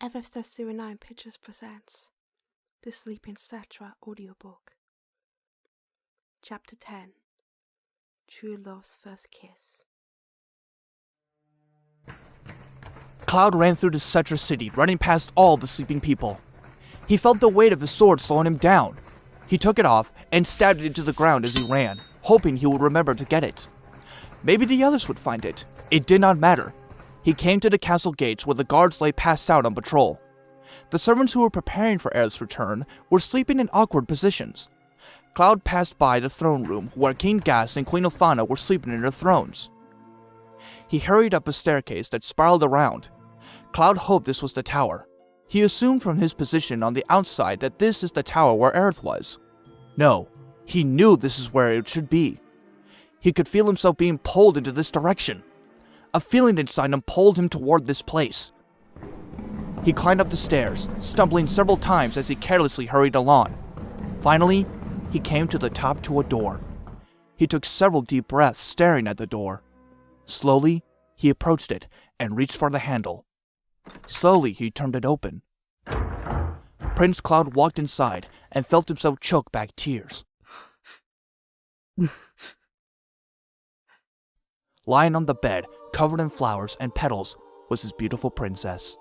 FF09 Pictures presents The Sleeping Cetra Audiobook. Chapter 10 True Love's First Kiss. Cloud ran through the Cetra city, running past all the sleeping people. He felt the weight of his sword slowing him down. He took it off and stabbed it into the ground as he ran, hoping he would remember to get it. Maybe the others would find it. It did not matter. He came to the castle gates where the guards lay passed out on patrol. The servants who were preparing for Aerith's return were sleeping in awkward positions. Cloud passed by the throne room where King Gast and Queen Othana were sleeping in their thrones. He hurried up a staircase that spiraled around. Cloud hoped this was the tower. He assumed from his position on the outside that this is the tower where Aerith was. No, he knew this is where it should be. He could feel himself being pulled into this direction. A feeling inside him pulled him toward this place. He climbed up the stairs, stumbling several times as he carelessly hurried along. Finally, he came to the top to a door. He took several deep breaths staring at the door. Slowly, he approached it and reached for the handle. Slowly, he turned it open. Prince Cloud walked inside and felt himself choke back tears. Lying on the bed, covered in flowers and petals, was his beautiful princess.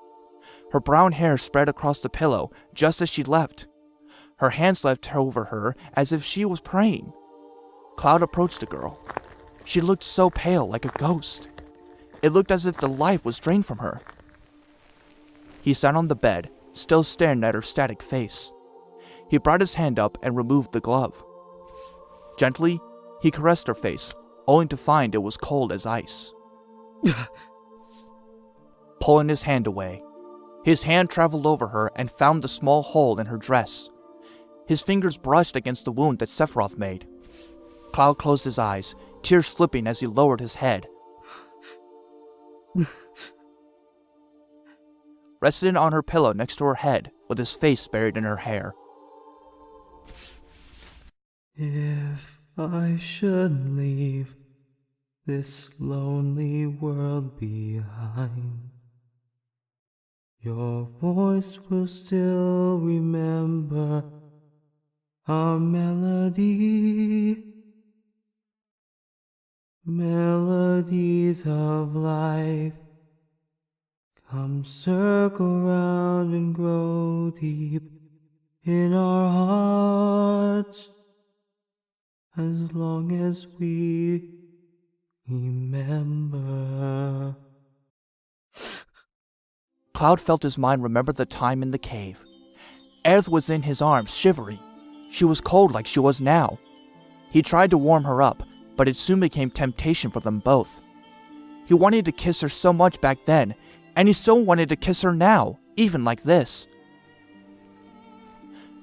Her brown hair spread across the pillow just as she left. Her hands left over her as if she was praying. Cloud approached the girl. She looked so pale, like a ghost. It looked as if the life was drained from her. He sat on the bed, still staring at her static face. He brought his hand up and removed the glove. Gently, he caressed her face, only to find it was cold as ice. Pulling his hand away, his hand traveled over her and found the small hole in her dress. His fingers brushed against the wound that Sephiroth made. Cloud closed his eyes, tears slipping as he lowered his head. Rested on her pillow next to her head, with his face buried in her hair. If I should leave this lonely world behind, your voice will still remember our melody. Melodies of life come circle round and grow deep in our hearts, as long as we remember. Cloud felt his mind remember the time in the cave. Aerith was in his arms, shivering. She was cold like she was now. He tried to warm her up, but it soon became temptation for them both. He wanted to kiss her so much back then, and he so wanted to kiss her now, even like this.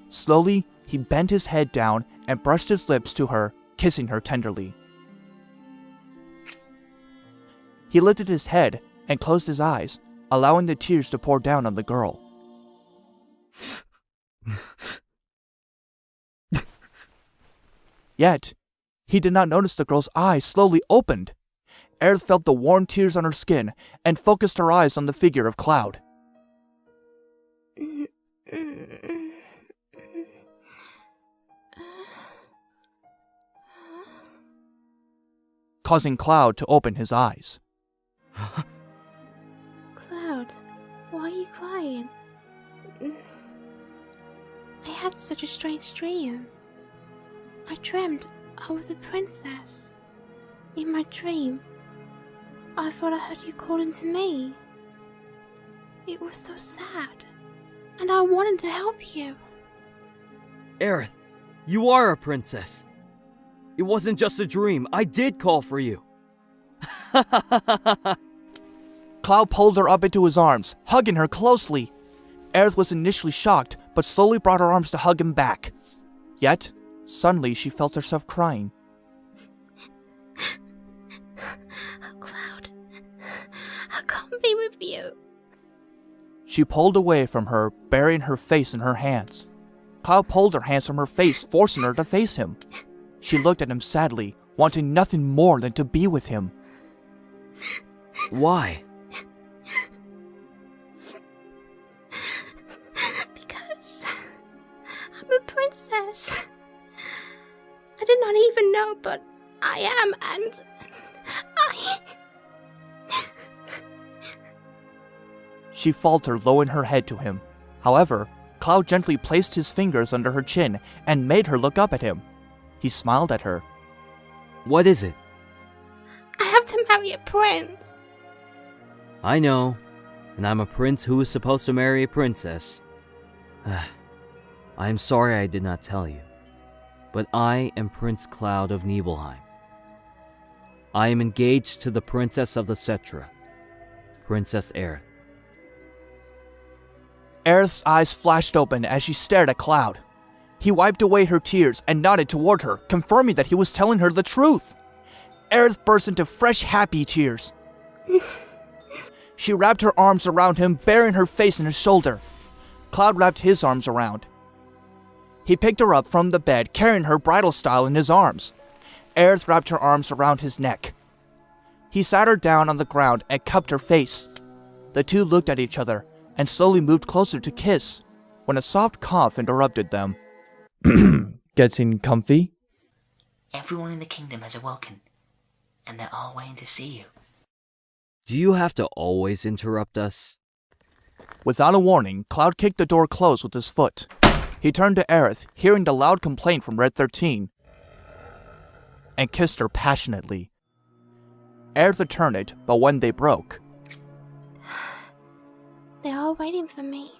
Slowly, he bent his head down and brushed his lips to her, kissing her tenderly. He lifted his head and closed his eyes, allowing the tears to pour down on the girl. Yet, he did not notice the girl's eyes slowly opened. Aerith felt the warm tears on her skin and focused her eyes on the figure of Cloud. Causing Cloud to open his eyes. Cloud, why are you crying? I had such a strange dream. I dreamt I was a princess. In my dream, I thought I heard you calling to me. It was so sad, and I wanted to help you. Aerith, you are a princess. It wasn't just a dream. I did call for you. Cloud pulled her up into his arms, hugging her closely. Aerith was initially shocked, but slowly brought her arms to hug him back. Yet, suddenly she felt herself crying. Oh, Cloud, I can't be with you. She pulled away from her, burying her face in her hands. Cloud pulled her hands from her face, forcing her to face him. She looked at him sadly, wanting nothing more than to be with him. Why? princess. I did not even know, but I am, and I... She faltered, lowering her head to him. However, Cloud gently placed his fingers under her chin and made her look up at him. He smiled at her. What is it? I have to marry a prince. I know, and I'm a prince who is supposed to marry a princess. I am sorry I did not tell you, but I am Prince Cloud of Nibelheim. I am engaged to the princess of the Cetra, Princess Aerith. Aerith's eyes flashed open as she stared at Cloud. He wiped away her tears and nodded toward her, confirming that he was telling her the truth. Aerith burst into fresh, happy tears. She wrapped her arms around him, burying her face in his shoulder. Cloud wrapped his arms around. He picked her up from the bed, carrying her bridal style in his arms. Aerith wrapped her arms around his neck. He sat her down on the ground and cupped her face. The two looked at each other and slowly moved closer to kiss, when a soft cough interrupted them. Getting comfy? Everyone in the kingdom has awoken, and they're all waiting to see you. Do you have to always interrupt us? Without a warning, Cloud kicked the door closed with his foot. He turned to Aerith, hearing the loud complaint from Red 13, and kissed her passionately. Aerith returned it, but when they broke, They're all waiting for me.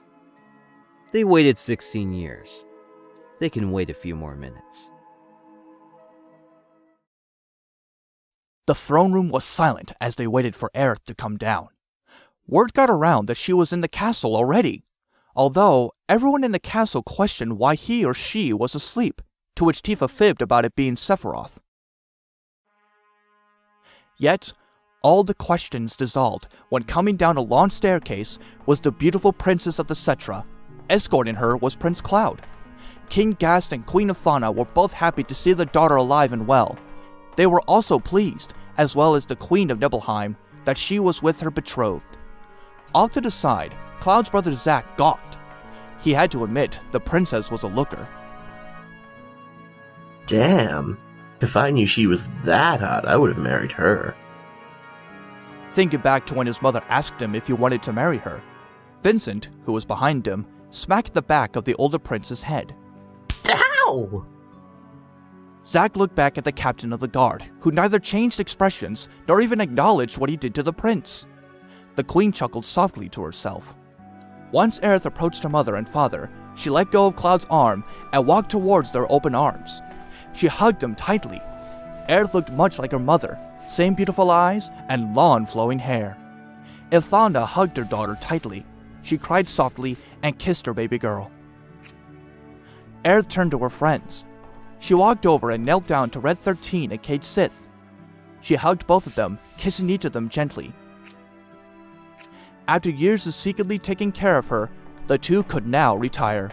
They waited 16 years. They can wait a few more minutes. the throne room was silent as they waited for Aerith to come down. Word got around that she was in the castle already, although everyone in the castle questioned why he or she was asleep, to which Tifa fibbed about it being Sephiroth. Yet, all the questions dissolved when coming down a long staircase was the beautiful princess of the Cetra. Escorting her was Prince Cloud. King Gast and Queen Afana were both happy to see their daughter alive and well. They were also pleased, as well as the Queen of Nibelheim, that she was with her betrothed. Off to the side, Cloud's brother Zack gawked. He had to admit the princess was a looker. Damn. If I knew she was that hot, I would have married her. Thinking back to when his mother asked him if he wanted to marry her, Vincent, who was behind him, smacked the back of the older prince's head. Ow! Zack looked back at the captain of the guard, who neither changed expressions nor even acknowledged what he did to the prince. The queen chuckled softly to herself. Once Aerith approached her mother and father, she let go of Cloud's arm and walked towards their open arms. She hugged them tightly. Aerith looked much like her mother, same beautiful eyes and long flowing hair. Ilfanda hugged her daughter tightly. She cried softly and kissed her baby girl. Aerith turned to her friends. She walked over and knelt down to Red 13 and Cade Sith. She hugged both of them, kissing each of them gently. After years of secretly taking care of her, the two could now retire.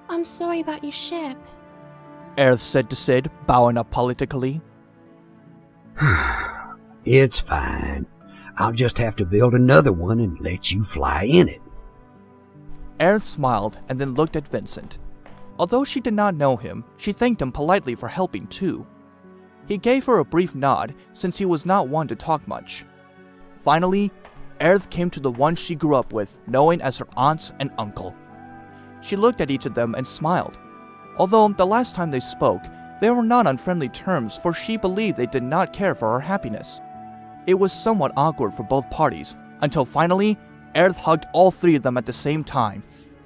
I'm sorry about your ship. Aerith said to Sid, bowing up politically. It's fine. I'll just have to build another one and let you fly in it. Aerith smiled and then looked at Vincent. Although she did not know him, she thanked him politely for helping too. He gave her a brief nod since he was not one to talk much. Finally, Aerith came to the one she grew up with, knowing as her aunts and uncle. She looked at each of them and smiled. Although the last time they spoke, they were not on friendly terms, for she believed they did not care for her happiness. It was somewhat awkward for both parties, until finally, Aerith hugged all three of them at the same time.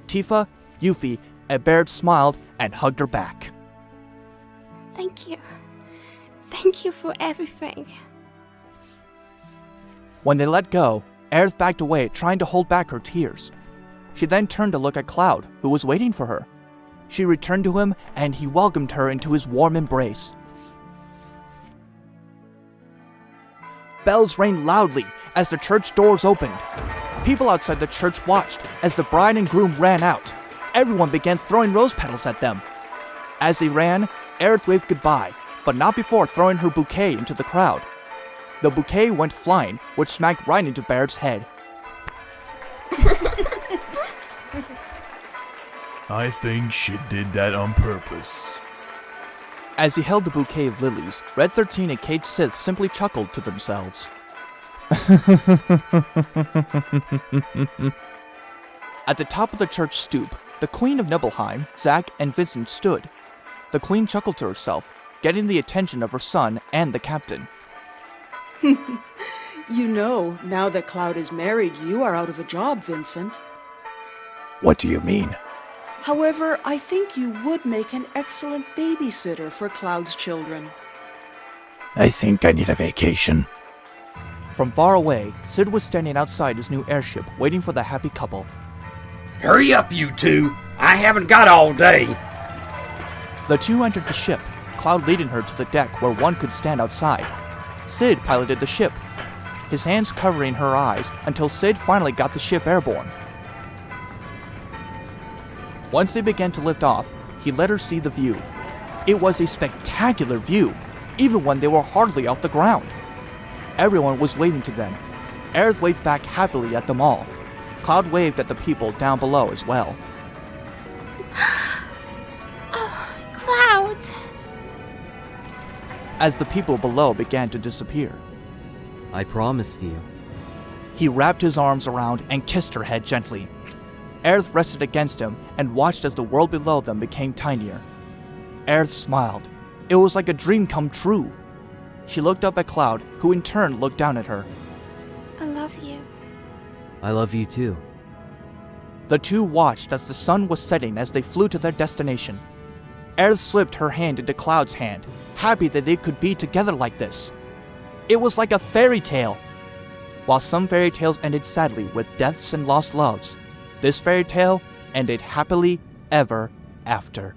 Tifa, Yuffie, and Baird smiled and hugged her back. Thank you. Thank you for everything. When they let go, Aerith backed away, trying to hold back her tears. She then turned to look at Cloud, who was waiting for her. She returned to him, and he welcomed her into his warm embrace. Bells rang loudly as the church doors opened. People outside the church watched as the bride and groom ran out. Everyone began throwing rose petals at them. As they ran, Aerith waved goodbye, but not before throwing her bouquet into the crowd. The bouquet went flying, which smacked right into Baird's head. I think she did that on purpose. As he held the bouquet of lilies, Red 13 and Caged Sith simply chuckled to themselves. At the top of the church stoop, the Queen of Nibelheim, Zack, and Vincent stood. The Queen chuckled to herself, getting the attention of her son and the captain. You know, now that Cloud is married, you are out of a job, Vincent. What do you mean? However, I think you would make an excellent babysitter for Cloud's children. I think I need a vacation. From far away, Sid was standing outside his new airship, waiting for the happy couple. Hurry up, you two! I haven't got all day! The two entered the ship, Cloud leading her to the deck where one could stand outside. Sid piloted the ship, his hands covering her eyes until Sid finally got the ship airborne. Once they began to lift off, he let her see the view. It was a spectacular view, even when they were hardly off the ground. Everyone was waving to them. Aerith waved back happily at them all. Cloud waved at the people down below as well. Oh, Cloud! As the people below began to disappear, I promised you. he wrapped his arms around and kissed her head gently. Aerith rested against him and watched as the world below them became tinier. Aerith smiled. It was like a dream come true. She looked up at Cloud, who in turn looked down at her. I love you. I love you too. The two watched as the sun was setting as they flew to their destination. Aerith slipped her hand into Cloud's hand, happy that they could be together like this. It was like a fairy tale. While some fairy tales ended sadly with deaths and lost loves, this fairy tale ended happily ever after.